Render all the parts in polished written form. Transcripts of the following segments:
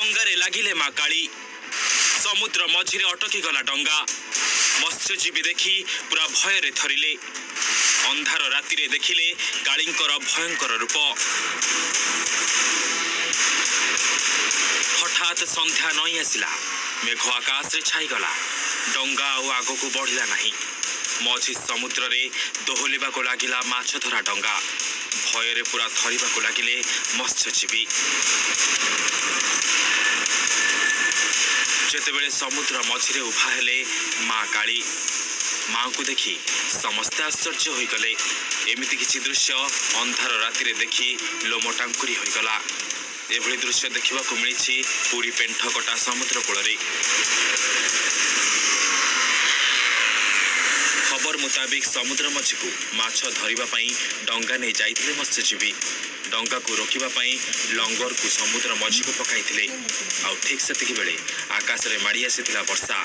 डंगारे लागिले माँ काली। समुद्र मझिरे अटकी गला डंगा। मत्स्यजीवी देखि पूरा भय थरिले। अंधार रातिरे देखिले कालींकर भयंकर रूप। हठात संध्या नई आसिला। मेघ आकाश रे छाईगला। डंगा आउ आगको बढ़िला नहीं। मझी समुद्र रे दोहलिबाको लागिला माछ धरा डंगा। भୟରେ पूरा थरिबाको लागिले मत्स्यजीवी। जेतेबेले समुद्र मझिरे उभा हेले माँ काली। माँ को देखि समस्ते आश्चर्य होइगले। एमिति किछि दृश्य अंधार रातिरे देखि लोम टांकुरी होइगला। एभଳି दृश्य देखिबाको मिलिछि पुरी पेंठकटा समुद्र कूଳରେ। खबर मुताबिक समुद्र मझीकु माछ धरिबा पई डंगा नै जाइथिले मत्स्यजीवी। डंगा को रोकिबा पई लंगर को समुद्र मझीकु पकाइथिले। आउ ठीक सेतिकी बेले आकाश रे माड़ी आसीथिला वर्षा।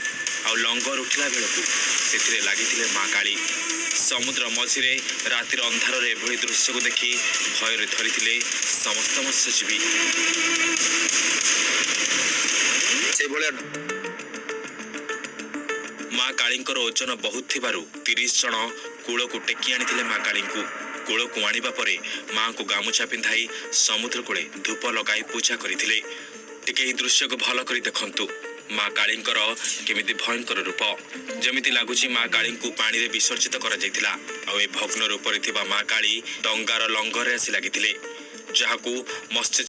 आउ लंगर उठिला बेलकु सेथिरे लागिथिले माँ काली। समुद्र मझिरे रातिर अंधार रे एभଳି दृश्य को देखि भय धरिथिले समस्त मत्स्यजीवी। माँ कालींकर ओजन बहुत थिबारु 30 जन कूल को टेकी आनिथिले माँ काली को। कूल को आनिबा परे माँ को गामुछा पिंधाई समुद्र कूले धूप लगाई पूजा करिथिले। टिके ही दृश्य को भल करी देखंतु। माँ कालींकर केमिति भयंकर रूप। जमिति लागुची माँ काली को पानी रे विसर्जित करा जायतिला। आ ए भग्न रूप रे थिबा माँ काली डंगार लंगर रे आसी लागिथिले, जहाकू मत्स्य